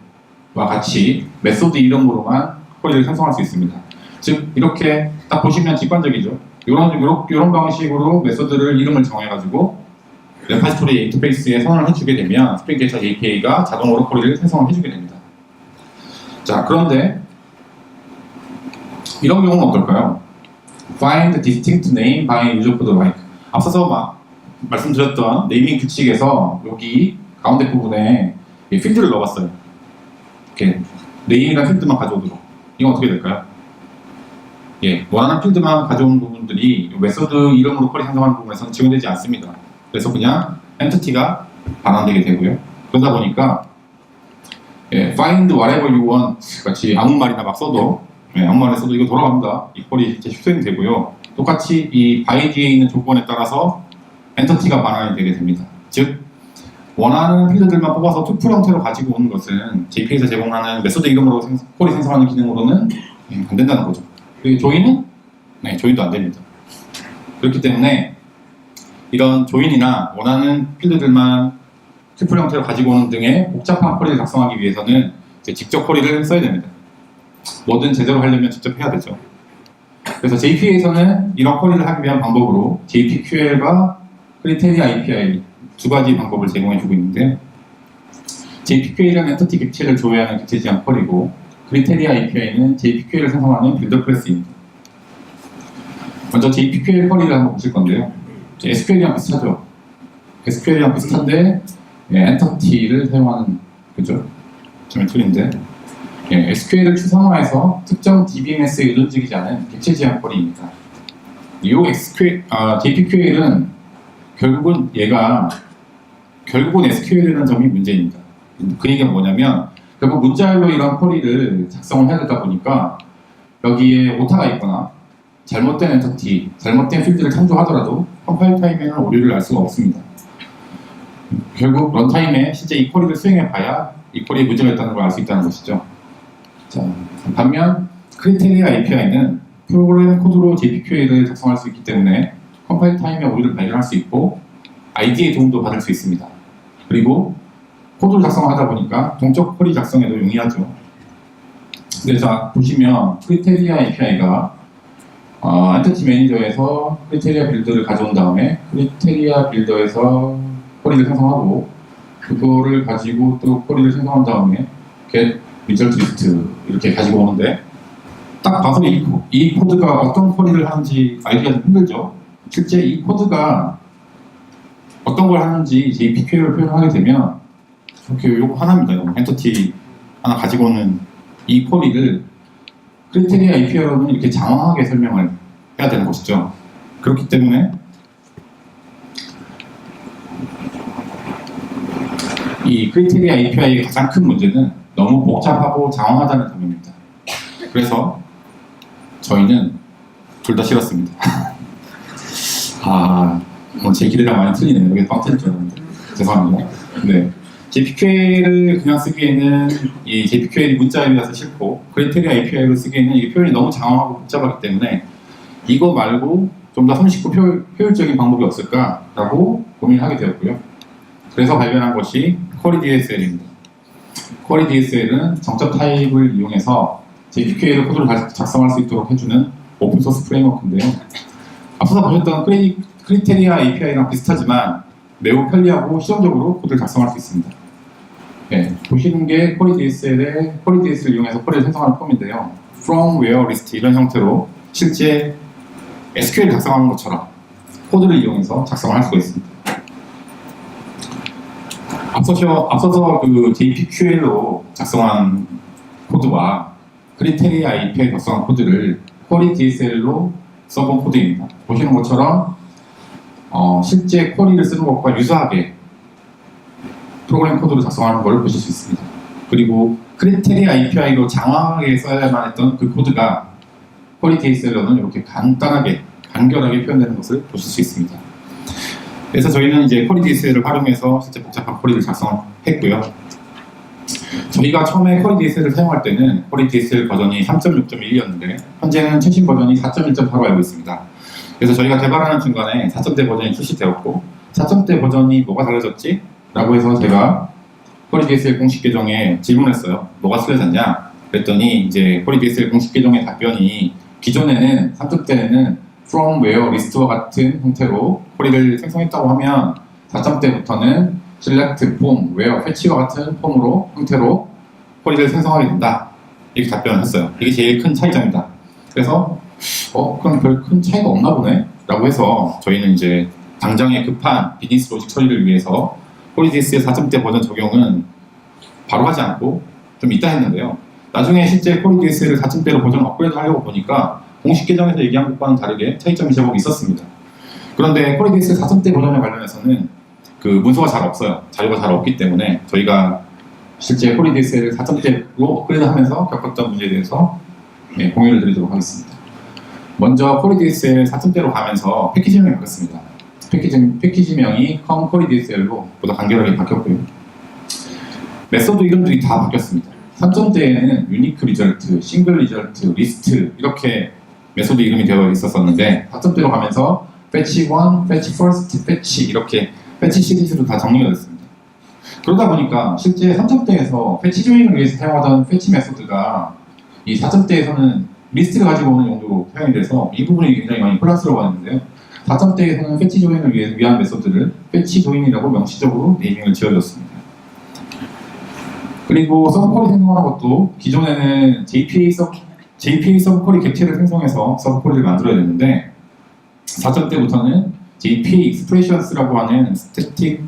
같이 메소드 이름으로만 쿼리를 생성할 수 있습니다. 즉 이렇게 딱 보시면 직관적이죠. 이런 방식으로 메소드를 이름을 정해가지고 레파지토리 인터페이스에 선언을 해주게 되면 스프링 데이터 API가 자동으로 쿼리를 생성을 해주게 됩니다. 자, 그런데 이런 경우는 어떨까요? Find distinct name by user code like. 앞서서 말씀드렸던 네이밍 규칙에서 여기 가운데 부분에 필드를 넣어봤어요. 이렇게 네임이랑 필드만 가져오도록. 이건 어떻게 될까요? 예, 원하는 필드만 가져온 부분들이 메소드 이름으로 쿼리 생성하는 부분에서는 지원되지 않습니다. 그래서 그냥 엔티티가 반환되게 되고요. 그러다 보니까 예, find whatever you want 같이 아무 말이나 막 써도 아무 말에 써도 이거 돌아갑니다. 이 쿼리 이제 실행이 되고요. 똑같이 이 by 뒤에 있는 조건에 따라서 엔티티가 반환이 되게 됩니다. 즉 원하는 필드들만 뽑아서 투풀 형태로 가지고 오는 것은 JPA에서 제공하는 메소드 이름으로 쿼리 생성하는 기능으로는 안 된다는 거죠. 그리고 조인은? 네, 조인도 안 됩니다. 그렇기 때문에 이런 조인이나 원하는 필드들만 트리플 형태로 가지고 오는 등의 복잡한 쿼리를 작성하기 위해서는 이제 직접 쿼리를 써야 됩니다. 뭐든 제대로 하려면 직접 해야 되죠. 그래서 JP에서는 이런 쿼리를 하기 위한 방법으로 JPQL과 크리테리아 API 두 가지 방법을 제공해주고 있는데, JPQL은 엔티티 객체를 조회하는 객체 지향 쿼리고, 크리테리아 API는 JPQL을 생성하는 빌더 클래스입니다. 먼저 JPQL 쿼리를 한번 보실 건데요. SQL이랑 비슷하죠. SQL이랑 비슷한데 엔티티를 사용하는, 그죠? 좀 틀린데, SQL을 추상화해서 특정 DBMS에 의존적이지 않은 객체 지향 쿼리입니다. 이 JPQL은 결국은 SQL이라는 점이 문제입니다. 그 얘기가 뭐냐면, 결국 문자열로 이런 쿼리를 작성을 해야 되다 보니까 여기에 오타가 있거나 잘못된 엔티티, 잘못된 필드를 참조하더라도 컴파일 타임에는 오류를 알 수가 없습니다. 결국 런타임에 실제 이 쿼리를 수행해 봐야 이 쿼리에 문제가 있다는 걸 알 수 있다는 것이죠. 자, 반면 크리테리아 API는 프로그램 코드로 JPQL을 작성할 수 있기 때문에 컴파일 타임에 오류를 발견할 수 있고 ID의 도움도 받을 수 있습니다. 그리고 코드를 작성하다 보니까 동적 쿼리 작성에도 용이하죠. 그래서 보시면 크리테리아 API가 엔티티 매니저에서 크리테리아 빌더를 가져온 다음에 크리테리아 빌더에서 쿼리를 생성하고, 그거를 가지고 또 쿼리를 생성한 다음에 get result list 이렇게 가지고 오는데, 딱 봐서 이 코드가 어떤 쿼리를 하는지 알기가 좀 힘들죠. 실제 이 코드가 어떤 걸 하는지 JPQL을 표현하게 되면 이렇게 요거 하나입니다. 엔티티 하나 가지고 오는 이 쿼리를 크리테리아 API로는 이렇게 장황하게 설명을 해야 되는 것이죠. 그렇기 때문에 이 크리테리아 API의 가장 큰 문제는 너무 복잡하고 장황하다는 점입니다. 그래서 저희는 둘 다 싫었습니다. 제 기대랑 많이 틀리네요. 여기 빵 틀릴 줄 알았는데 죄송합니다. 네. JPQL을 그냥 쓰기에는 이 JPQL이 문자열이라서 싫고, 크리테리아 API로 쓰기에는 이 표현이 너무 장황하고 복잡하기 때문에 이거 말고 좀 더 손쉽고 효율적인 방법이 없을까라고 고민을 하게 되었고요. 그래서 발견한 것이 쿼리 DSL입니다. 쿼리 DSL은 정적 타입을 이용해서 JPQL 코드를 작성할 수 있도록 해주는 오픈소스 프레임워크인데요. 앞서서 보셨던 크리테리아 API랑 비슷하지만 매우 편리하고 실용적으로 코드를 작성할 수 있습니다. 네, 보시는 게 쿼리 DSL을 이용해서 쿼리를 생성하는 폼인데요. From, Where, List 이런 형태로 실제 SQL 작성하는 것처럼 코드를 이용해서 작성을 할 수가 있습니다. 앞서서 그 JPQL로 작성한 코드와 크리테리아 API 작성한 코드를 쿼리 DSL로 써본 코드입니다. 보시는 것처럼 실제 쿼리를 쓰는 것과 유사하게 프로그램 코드로 작성하는 걸 보실 수 있습니다. 그리고 크리테리아 API로 장황하게 써야만 했던 그 코드가 쿼리 DSL로는 이렇게 간단하게, 간결하게 표현되는 것을 보실 수 있습니다. 그래서 저희는 이제 쿼리 DSL을 활용해서 실제 복잡한 쿼리를 작성했고요. 저희가 처음에 쿼리 DSL을 사용할 때는 쿼리 DSL 버전이 3.6.1이었는데 현재는 최신 버전이 4.1.4로 알고 있습니다. 그래서 저희가 개발하는 중간에 4.0대 버전이 출시되었고, 4.0대 버전이 뭐가 달라졌지? 라고 해서 제가 쿼리 DSL 공식 계정에 질문했어요. 뭐가 틀려졌냐? 그랬더니 이제 쿼리 DSL 공식 계정의 답변이 기존에는 3.0대에는 from, where, list와 같은 형태로 쿼리를 생성했다고 하면 4.0대부터는 select, form, where, fetch와 같은 형태로 쿼리를 생성하게 된다. 이렇게 답변을 했어요. 이게 제일 큰 차이점이다. 그래서 그럼 별 큰 차이가 없나 보네? 라고 해서 저희는 이제 당장의 급한 비즈니스 로직 처리를 위해서 쿼리 DSL 4.0대 버전 적용은 바로 하지 않고 좀 이따 했는데요. 나중에 실제 쿼리 DSL을 4.0대로 버전 업그레이드 하려고 보니까 공식 계정에서 얘기한 것과는 다르게 차이점이 제법 있었습니다. 그런데 쿼리 DSL 4.0대 버전에 관련해서는 그 문서가 잘 없어요. 자료가 잘 없기 때문에 저희가 실제 쿼리 DSL을 4.0대로 업그레이드 하면서 겪었던 문제에 대해서 공유를 드리도록 하겠습니다. 먼저 쿼리 DSL 4.0대로 가면서 패키지명이 바뀌었습니다. 패키지명이 쿼리 DSL로 보다 간결하게 바뀌었고요. 메소드 이름들이 다 바뀌었습니다. 3.0대에는 유니크 리절트, 싱글 리절트, 리스트 이렇게 메소드 이름이 되어 있었었는데 4점대로 가면서 패치 1, 패치 퍼스트, 패치 이렇게 패치 시리즈로 다 정리가 됐습니다. 그러다 보니까 실제 3점대에서 패치 조인을 위해서 사용하던 패치 메소드가 이 4점대에서는 리스트를 가지고 오는 용도로 사용이 돼서 이 부분이 굉장히 많이 혼란스러워하는데요. 4점대에서는 패치 조인을 위한 메소드를 패치 조인이라고 명시적으로 네이밍을 지어줬습니다. 그리고 서브쿼리 생성하는 것도 기존에는 JPA 서브쿼리 객체를 생성해서 서브쿼리를 만들어야 되는데 4점대부터는 JPA expressions라고 하는 스태틱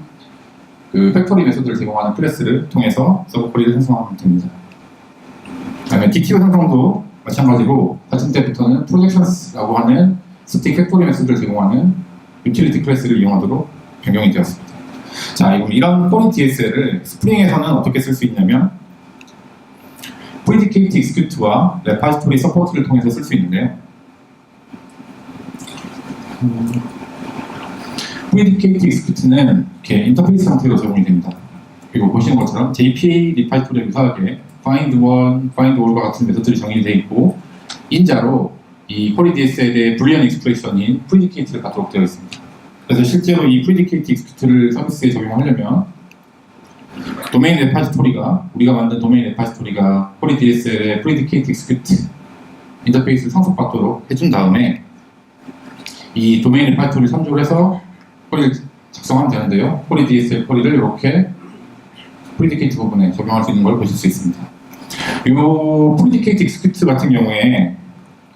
팩토리 메소드를 제공하는 클래스를 통해서 서브쿼리를 생성하면 됩니다. 그다음에 DTO 생성도 마찬가지로 4점대부터는 projections라고 하는 스틱 팩토리 메소드를 제공하는 유틸리티 클래스를 이용하도록 변경이 되었습니다. 자, 그럼 이런 쿼리 DSL을 스프링에서는 어떻게 쓸 수 있냐면 predicate execute와 repository support를 통해서 쓸 수 있는데요. predicate execute는 이렇게 인터페이스 형태로 제공이 됩니다. 그리고 보시는 것처럼 JPA 리파지토리와 유사하게 find one, find all과 같은 메소드들이 정의되어 있고 인자로 이 쿼리 DSL의 불리한 익스프레션인 predicate를 갖도록 되어 있습니다. 그래서 실제로 이 predicate execute를 서비스에 적용하려면 도메인 레파지토리가 우리가 만든 도메인 레파지토리가 쿼리 DSL의 predicate execute 인터페이스를 상속받도록 해준 다음에 이 도메인 레파지토리를 참조를 해서 쿼리를 작성하면 되는데요. 쿼리 DSL 쿼리를 이렇게 predicate 부분에 적용할 수 있는 걸 보실 수 있습니다. 이 predicate execute 같은 경우에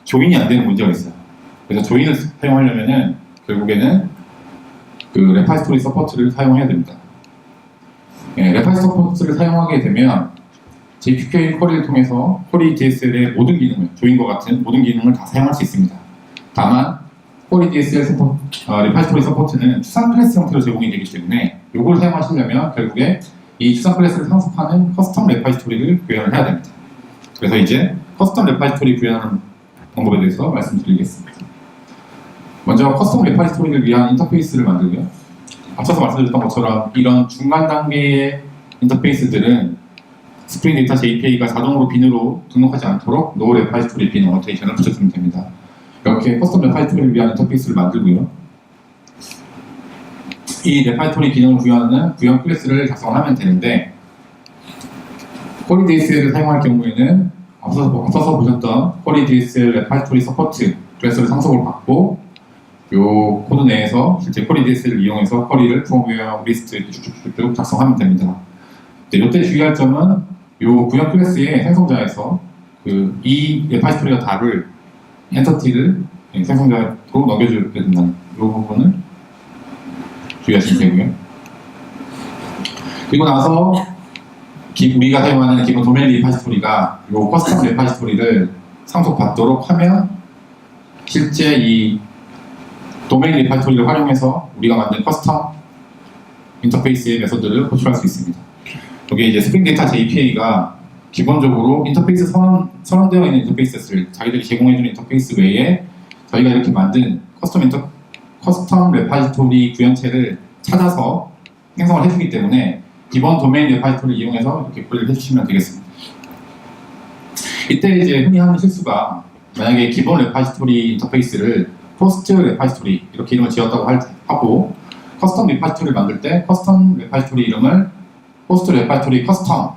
조인이 안 되는 문제가 있어요. 그래서 조인을 사용하려면은 결국에는 그 레파지토리 서포트를 사용해야 됩니다. 레파지토리 서포트를 사용하게 되면 JPK 쿼리를 통해서 쿼리 DSL의 모든 기능을, 조인과 같은 모든 기능을 다 사용할 수 있습니다. 다만 쿼리 DSL 레파지토리 서포트는 추상 클래스 형태로 제공이 되기 때문에 이걸 사용하시려면 결국에 이 추상 클래스를 상속하는 커스텀 레파지토리를 구현을 해야 됩니다. 그래서 이제 커스텀 레파지토리 구현하는 방법에 대해서 말씀드리겠습니다. 먼저 커스텀 레파지토리를 위한 인터페이스를 만들고요. 앞서서 말씀드렸던 것처럼 이런 중간 단계의 인터페이스들은 스프링 데이터 JPA가 자동으로 빈으로 등록하지 않도록 no repository bin annotation을 붙여주면 됩니다. 이렇게 커스텀 레파지토리를 위한 인터페이스를 만들고요. 이 레파지토리 기능을 구현하는 구현 클래스를 작성하면 되는데 쿼리 DSL을 사용할 경우에는 앞서서 보셨던 쿼리 DSL 레파지토리 서포트 클래스를 상속을 받고 이 코드 내에서 실제 쿼리 DSL을 이용해서 쿼리를 from where list 쭉쭉쭉 작성하면 됩니다. 이때 주의할 점은 이 구현 클래스의 생성자에서 이 레파지토리가 다룰 엔터티를 생성자로 넘겨주게 된다는 이 부분을 주의하시면 되고요. 그리고 나서 우리가 사용하는 기본 도메인 리파지토리가 이 커스텀 레파지토리를 상속받도록 하면 실제 이 도메인 리파지토리를 활용해서 우리가 만든 커스텀 인터페이스의 메소드를 호출할 수 있습니다. 여기 이제 스프링 데이터 JPA가 기본적으로 인터페이스 선언되어 있는 인터페이스를 자기들이 제공해주는 인터페이스 외에 저희가 이렇게 만든 커스텀 레파지토리 구현체를 찾아서 생성을 해주기 때문에 기본 도메인 레파지토리를 이용해서 이렇게 쿼리를 해주시면 되겠습니다. 이때 이제 흔히 하는 실수가 만약에 기본 레파지토리 인터페이스를 포스트 레파지토리 이렇게 이름을 지었다고 하고 커스텀 레파지토리를 만들 때 커스텀 레파지토리 이름을 포스트 레파지토리 커스텀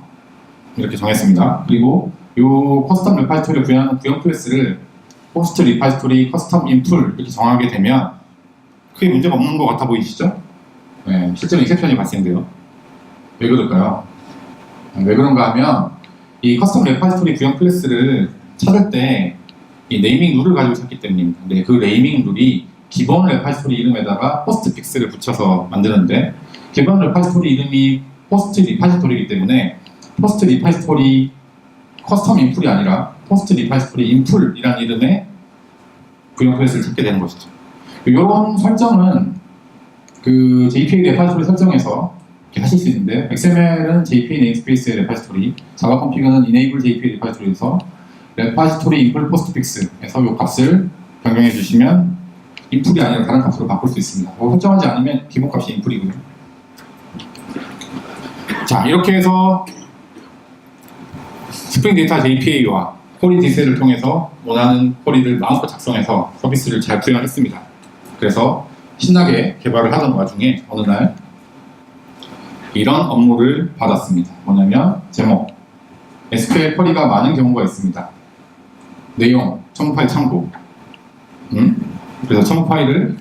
이렇게 정했습니다. 그리고 이 커스텀 레파지토리를 구현하는 구현 클래스를 포스트 레파지토리 커스텀 인풀 이렇게 정하게 되면 크게 문제가 없는 것 같아 보이시죠? 네, 실제로 익셉션이 발생돼요. 왜 그럴까요? 왜 그런가 하면 이 커스텀 레파지토리 구현 클래스를 찾을 때 이 네이밍 룰을 가지고 찾기 때문입니다. 근데 그 네이밍 룰이 기본 레파지토리 이름에다가 포스트 픽스를 붙여서 만드는데 기본 레파지토리 이름이 포스트 리파지토리이기 때문에 포스트 리파지토리 커스텀 인풀이 아니라 포스트 리파지토리 인풀이라는 이름의 구현 클래스를 찾게 되는 것이죠. 이런 설정은 그 JPA 레파지토리 설정에서 이렇게 하실 수 있는데 XML은 JPA 네임스페이스의 레파지토리, 자바 컴피그는 enable JPA 레파지토리에서 레파지토리 인풀 포스트 픽스에서 이 값을 변경해 주시면 인풀이 아니라 다른 값으로 바꿀 수 있습니다. 설정하지 않으면 기본 값이 인풀이고요. 자, 이렇게 해서 스프링 데이터 JPA와 쿼리 DSL을 통해서 원하는 쿼리를 마음껏 작성해서 서비스를 잘 구현했습니다. 그래서 신나게 개발을 하던 와중에 어느 날 이런 업무를 받았습니다. 뭐냐면 제목 SQL 쿼리가 많은 경우가 있습니다. 내용 첨부 파일 참고. 그래서 첨부 파일을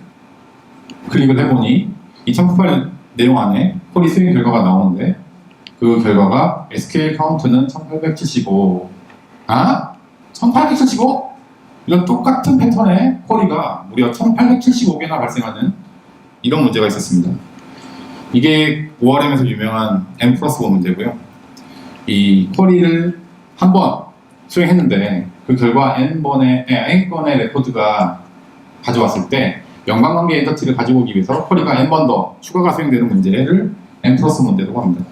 클릭을 해보니 이 첨부 파일 내용 안에 쿼리 수행 결과가 나오는데 그 결과가 SQL 카운트는 1875. 1875? 이런 똑같은 패턴의 쿼리가 무려 1875개나 발생하는 이런 문제가 있었습니다. 이게 ORM에서 유명한 N+1 문제고요. 이 쿼리를 한 번 수행했는데 그 결과 N건의 레코드가 가져왔을 때 연관관계 엔터티를 가지고 오기 위해서 쿼리가 N번 더 추가가 수행되는 문제를 N+1 문제라고 합니다.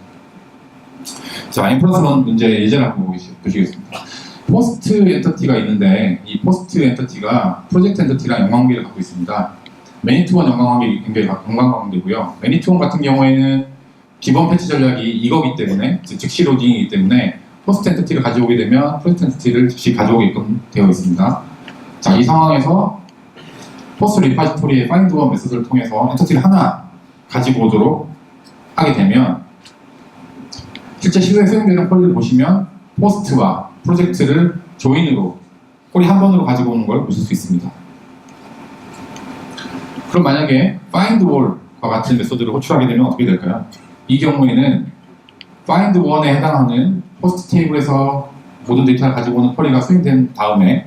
자, N+1 문제 예제를 한번 보시겠습니다. 포스트 엔터티가 있는데 이 포스트 엔터티가 프로젝트 엔터티랑 연관관계를 갖고 있습니다. 매니투원 연관관계고요. 매니투원 같은 경우에는 기본 패치 전략이 이거기 때문에 즉시 로딩이기 때문에 포스트 엔터티를 가져오게 되면 프로젝트 엔터티를 즉시 가져오게끔 되어 있습니다. 자, 이 상황에서 포스트 리파지토리의 find one 메소드를 통해서 엔터티를 하나 가지고 오도록 하게 되면 실제 시도에 수행되는 쿼리를 보시면 포스트와 프로젝트를 조인으로 쿼리 한 번으로 가지고 오는 걸 보실 수 있습니다. 그럼 만약에 find all과 같은 메소드를 호출하게 되면 어떻게 될까요? 이 경우에는 find one에 해당하는 포스트 테이블에서 모든 데이터를 가지고 오는 쿼리가 수행된 다음에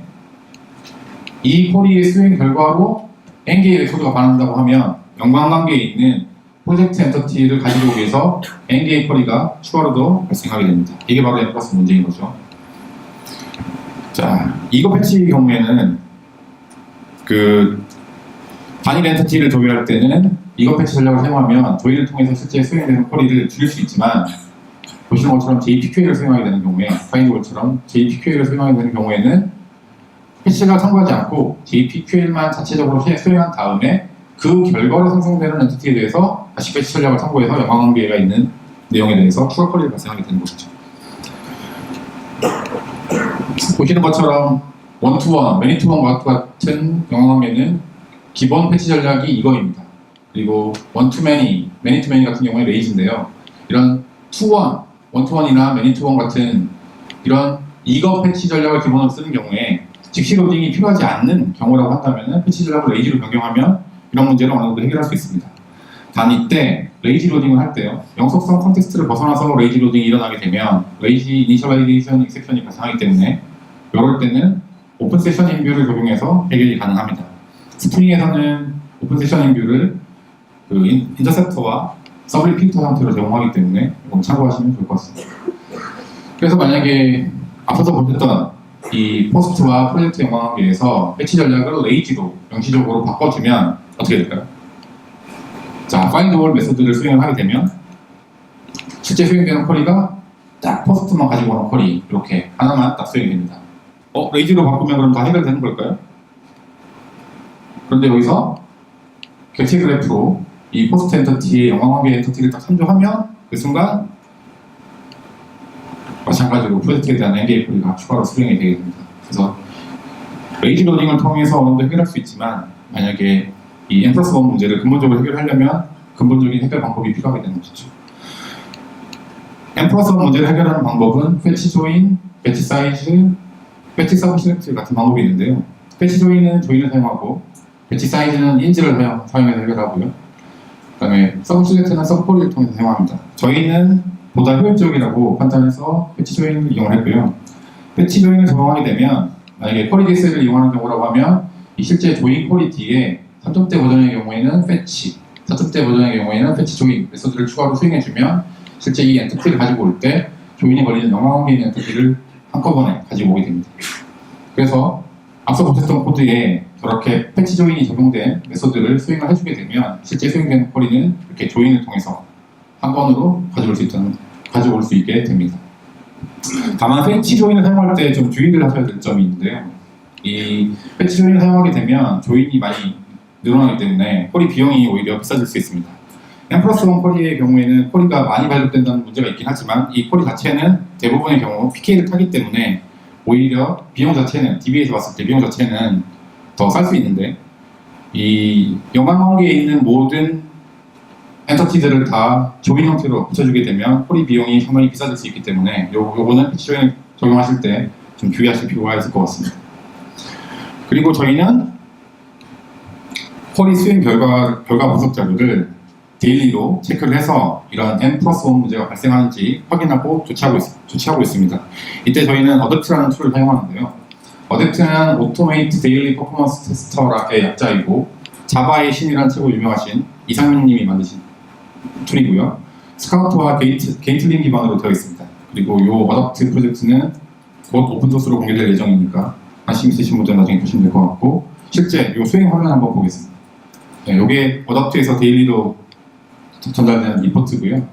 이 쿼리의 수행 결과로 n개의 레코드가 반응한다고 하면 연관관계에 있는 프로젝트 엔터티를 가지고 오기 위해서 n개의 쿼리가 추가로도 발생하게 됩니다. 이게 바로 N+ 문제인 거죠. 자, 이거 패치의 경우에는 그 단일 엔터티를 조율할 때는 이거 패치 전략을 사용하면 조인을 통해서 실제 수행되는 쿼리를 줄일 수 있지만 보시는 것처럼 JPQL을 사용하게 되는 경우에 find all처럼 JPQL을 사용하게 되는 경우에는 패치가 참고하지 않고 JPQL만 자체적으로 수행한 다음에 그 결과로 생성되는 엔티티에 대해서 다시 패치 전략을 참고해서 연관관계가 있는 내용에 대해서 추가 쿼리를 발생하게 되는 것이죠. 보시는 것처럼 원투원, 매니투원과 같은 연관관계는 기본 패치 전략이 이거입니다. 그리고 원투매니, 매니투매니 같은 경우에 레이즈인데요. 이런 투원, 원투원이나 매니투원 같은 이런 이거 패치 전략을 기본으로 쓰는 경우에 즉시 로딩이 필요하지 않는 경우라고 한다면 패치 전략을 레이지로 변경하면 이런 문제를 어느 정도 해결할 수 있습니다. 단 이때 레이지 로딩을 할 때요. 영속성 컨텍스트를 벗어나서 레이지 로딩이 일어나게 되면 레이지 이니셜라이제이션 익셉션이 발생하기 때문에 이럴 때는 오픈 세션 인뷰를 적용해서 해결이 가능합니다. 스프링에서는 오픈 세션 인뷰를 그 인터셉터와 서브리 필터 상태로 제공하기 때문에 이건 참고하시면 좋을 것 같습니다. 그래서 만약에 앞서서 보셨던 이 포스트와 프로젝트 연관관계에서 패치 전략을 레이지로 명시적으로 바꿔주면 어떻게 될까요? 자, find all 메소드를 수행을 하게 되면 실제 수행되는 쿼리가 딱 포스트만 가지고 오는 쿼리 이렇게 하나만 딱 수행이 됩니다. 레이지로 바꾸면 그럼 다 해결되는 걸까요? 그런데 여기서 객체 그래프로 이 포스트 엔터티의 연관관계 엔터티를 딱 참조하면 그 순간 마찬가지로 프로젝트에 대한 n개의 쿼리가 추가로 수행이 되게 됩니다. 그래서 레이지 로딩을 통해서 어느 정도 해결할 수 있지만 만약에 이 N+1 문제를 근본적으로 해결하려면 근본적인 해결 방법이 필요하게 되는 것이죠. N+1 문제를 해결하는 방법은 패치 조인, 배치 사이즈, 배치 서브 실렉트 같은 방법이 있는데요. 패치 조인은 조인을 사용하고 배치 사이즈는 인즈를 사용해서 해결하고요. 그 다음에 서브 실렉트는 서브 쿼리를 통해서 사용합니다. 저희는 보다 효율적이라고 판단해서 패치 조인을 이용을 했고요. 패치 조인을 적용하게 되면 만약에 쿼리 DSL을 이용하는 경우라고 하면 이 실제 조인 쿼리 뒤에 3점대 버전의 경우에는 패치, 4점대 버전의 경우에는 패치 조인 메소드를 추가로 수행해주면 실제 이 엔터티를 가지고 올 때 조인이 걸리는 연관관계 있는 엔터티를 한꺼번에 가지고 오게 됩니다. 그래서 앞서 보셨던 코드에 저렇게 패치 조인이 적용된 메소드를 수행을 해주게 되면 실제 수행된 쿼리는 이렇게 조인을 통해서 한 번으로 가져올 수 있게 됩니다. 다만 패치 조인을 사용할 때 좀 주의를 하셔야 될 점이 있는데요. 이 패치 조인을 사용하게 되면 조인이 많이 늘어나기 때문에 쿼리 비용이 오히려 비싸질 수 있습니다. N+1 쿼리의 경우에는 쿼리가 많이 발급된다는 문제가 있긴 하지만 이 쿼리 자체는 대부분의 경우 PK를 타기 때문에 오히려 비용 자체는 DB에서 봤을 때 비용 자체는 더 쌀 수 있는데 이 연관관계에 있는 모든 엔터티들을 다 조인 형태로 붙여주게 되면 쿼리 비용이 상당히 비싸질 수 있기 때문에 요거는 패치조인 적용하실 때 좀 주의하실 필요가 있을 것 같습니다. 그리고 저희는 쿼리 수행 결과 분석 자료를 데일리로 체크를 해서 이런 N+1 문제가 발생하는지 확인하고 조치하고 있습니다. 이때 저희는 어댑트라는 툴을 사용하는데요. 어댑트는 오토메이트 데일리 퍼포먼스 테스터의 약자이고 자바의 신이라는 책으로 유명하신 이상민 님이 만드신 툴이고요. 스카우트와 게이틀린 기반으로 되어 있습니다. 그리고 이 어댑트 프로젝트는 곧 오픈소스로 공개될 예정이니까 관심 있으신 분들은 나중에 보시면 될 것 같고 실제 이 수행 화면 한번 보겠습니다. 네, 이게 어댑트에서 데일리로 전달되는 리포트고요.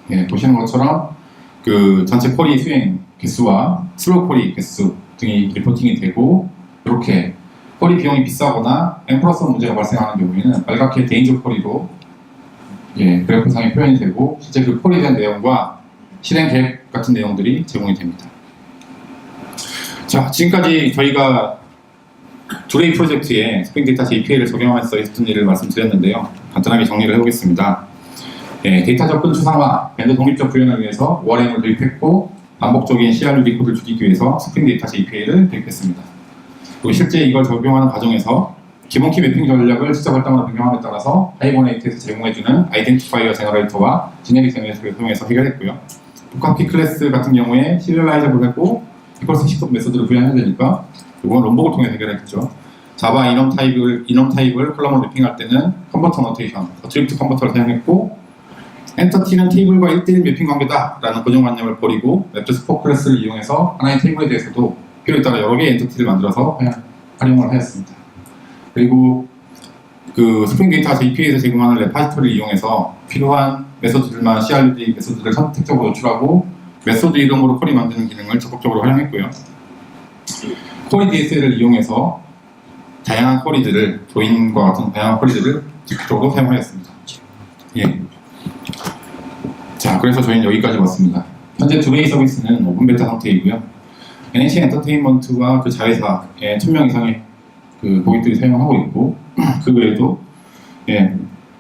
네, 보시는 것처럼 그 전체 쿼리 수행 개수와 슬로우 쿼리 개수 등이 리포팅이 되고 이렇게 쿼리 비용이 비싸거나 N+1 문제가 발생하는 경우에는 빨갛게 데인저 쿼리로 그래프상에 표현이 되고 실제 그 쿼리에 대한 내용과 실행 계획 같은 내용들이 제공이 됩니다. 자, 지금까지 저희가 두레이 프로젝트에 스프링 데이터 API를 적용하면서 했던 일을 말씀드렸는데요. 간단하게 정리를 해보겠습니다. 데이터 접근 추상화, 밴드 독립적 구현을 위해서 ORM을 도입했고 반복적인 CRUD 코드를 줄이기 위해서 스프링 데이터 API를 도입했습니다. 그리고 실제 이걸 적용하는 과정에서 기본키 매핑 전략을 시적 활동으로 변경함에 따라서 하이버네이트에서 제공해주는 아이덴티파이어 제너레이터와 지네릭 제너레이터를 사용해서 해결했고요. 복합키 클래스 같은 경우에 시리얼라이저블 했고 이퀄스 시급 메소드를 구현해야 되니까 이건 롬복을 통해 해결했죠. 자바 이넘 타입을 컬럼으로 매핑할 때는 컨버터 노테이션, 어트리뷰트 컨버터를 사용했고 엔터티는 테이블과 1대1 매핑 관계다라는 고정관념을 버리고 웹2스포 클래스를 이용해서 하나의 테이블에 대해서도 필요에 따라 여러 개의 엔터티를 만들어서 활용을 하였습니다. 그리고 그 스프링 데이터 API에서 제공하는 레파지토리를 이용해서 필요한 메소드들만 CRUD 메소드를 선택적으로 노출하고 메소드 이름으로 쿼리 만드는 기능을 적극적으로 활용했고요. 쿼리 DSL을 이용해서 다양한 쿼리들을 조인과 같은 다양한 쿼리들을 적극적으로 사용하였습니다. 예. 자, 그래서 저희는 여기까지 왔습니다. 현재 두레이 서비스는 오픈 베타 상태이고요. NH 엔터테인먼트와 그 자회사에 1000명 이상의 그 고객들이 사용하고 있고 그 외에도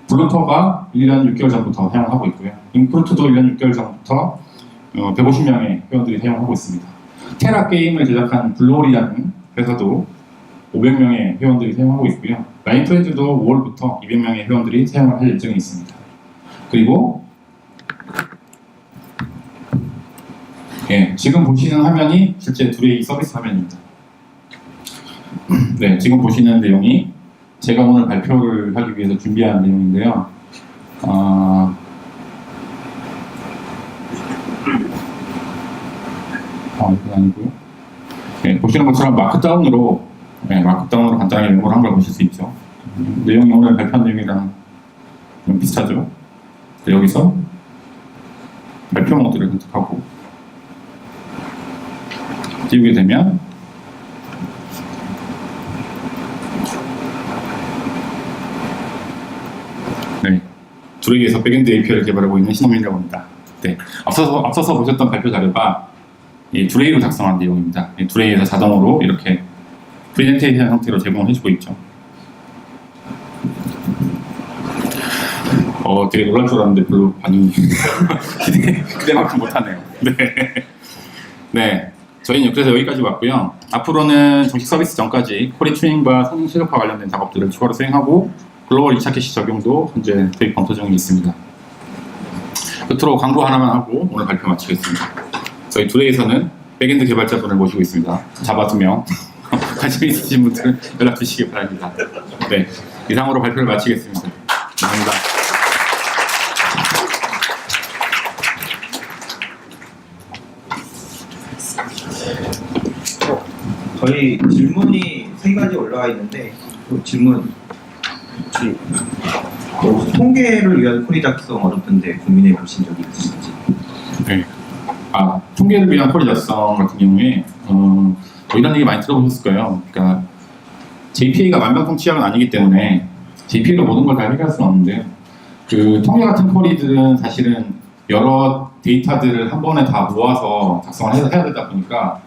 블루터가 1년 6개월 전부터 사용하고 있고요. 인프루트도 1년 6개월 전부터 150명의 회원들이 사용하고 있습니다. 테라 게임을 제작한 블로리라는 회사도 500명의 회원들이 사용하고 있고요. 라인 프렌즈도 5월부터 200명의 회원들이 사용을 할 예정이 있습니다. 그리고 지금 보시는 화면이 실제 두레이 서비스 화면입니다. 네, 지금 보시는 내용이 제가 오늘 발표를 하기 위해서 준비한 내용인데요. 이건 아니고요. 보시는 것처럼 마크다운으로 간단하게 메모를 한 걸 보실 수 있죠. 내용이 오늘 발표한 내용이랑 좀 비슷하죠. 여기서 발표 모드를 선택하고 띄우게 되면 두레이에서 백엔드 API를 개발하고 있는 신호민이라고 합니다. 네, 앞서서 보셨던 발표 자료가 두레이로 작성한 내용입니다. 두레이에서 자동으로 이렇게 프레젠테이션 형태로 제공을 해주고 있죠. 되게 놀랄 줄 알았는데 별로 반응이 기대만큼 못하네요. 네, 저희는 그래서 여기까지 왔고요. 앞으로는 정식 서비스 전까지 쿼리 튜닝과 성능 최적화 관련된 작업들을 추가로 수행하고 글로벌 2차 캐시 적용도 현재 도입 검토 중에 있습니다. 끝으로 광고 하나만 하고 오늘 발표 마치겠습니다. 저희 두레이에서는 백엔드 개발자분을 모시고 있습니다. 자바 2명. 관심 있으신 분들은 연락 주시기 바랍니다. 네, 이상으로 발표를 마치겠습니다. 감사합니다. 저희 질문이 3가지 올라와 있는데 그 질문 혹시 통계를 위한 쿼리 작성 어렵던데 고민해 보신 적이 있으신지? 네. 통계를 위한 쿼리 작성 같은 경우에 이런 얘기 많이 들어보셨을 거예요. 그러니까 JPA가 만병통치약은 아니기 때문에 JPA로 모든 걸 다 해결할 수는 없는데요. 그 통계 같은 쿼리들은 사실은 여러 데이터들을 한 번에 다 모아서 작성을 해야 되다 보니까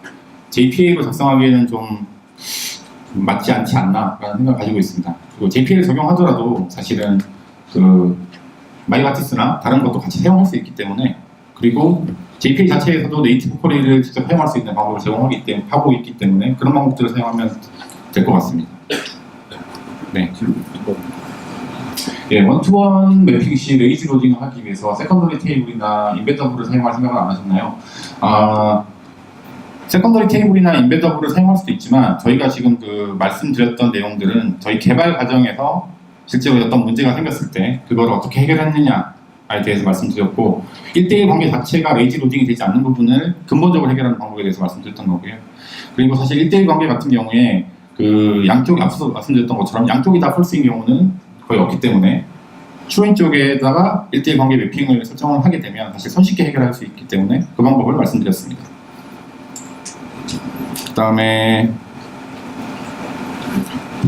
JPA로 작성하기에는 좀 맞지 않지 않나라는 생각을 가지고 있습니다. 그리고 JPA를 적용하더라도 사실은 그 마이바티스나 다른 것도 같이 사용할 수 있기 때문에, 그리고 JPA 자체에서도 네이티브 쿼리를 직접 사용할 수 있는 방법을 하고 있기 때문에 그런 방법들을 사용하면 될 것 같습니다. 네. 예, 원투원 매핑 시 레이지 로딩을 하기 위해서 세컨더리 테이블이나 인베더블을 사용할 생각은 안 하셨나요? 세컨더리 테이블이나 인베더블을 사용할 수도 있지만, 저희가 지금 그 말씀드렸던 내용들은 저희 개발 과정에서 실제로 어떤 문제가 생겼을 때 그걸 어떻게 해결했느냐에 대해서 말씀드렸고, 1대1 관계 자체가 레이지 로딩이 되지 않는 부분을 근본적으로 해결하는 방법에 대해서 말씀드렸던 거고요. 그리고 사실 1대1 관계 같은 경우에 그 양쪽이 앞서서 말씀드렸던 것처럼 양쪽이 다 펄스인 경우는 거의 없기 때문에, 추인 쪽에다가 1대1 관계 매핑을 설정을 하게 되면 사실 손쉽게 해결할 수 있기 때문에 그 방법을 말씀드렸습니다. 그 다음에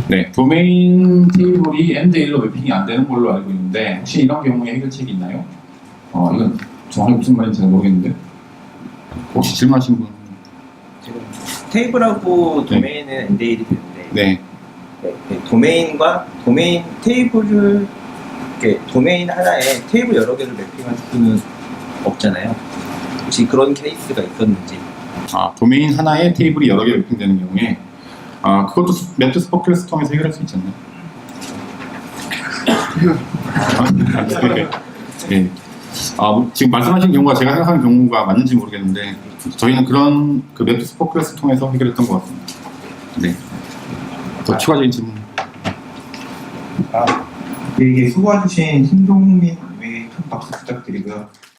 네, 도메인 테이블이 end1로 매핑이 안 되는 걸로 알고 있는데, 혹시 이런 경우에 해결책이 있나요? 이건 정확히 무슨 말인지 잘 모르겠는데, 혹시 질문하신 분? 지금 테이블하고 도메인은 엔데일이 되는데, 네. 도메인과 도메인 테이블을 도메인 하나에 테이블 여러 개를 매핑할 수는 없잖아요. 혹시 그런 케이스가 있었는지. 도메인 하나에 테이블이 여러 개 매핑되는 경우에 그것도 맵트 스포클래스 통해서 해결할 수 있잖아요. 네. 지금 말씀하신 경우가 제가 생각하는 경우가 맞는지 모르겠는데, 저희는 그런 그 맵트 스포클래스 통해서 해결했던 것 같습니다. 네. 더 추가적인 질문. 이게 수고해주신 신동민 왜 큰 박수 부탁드리고요.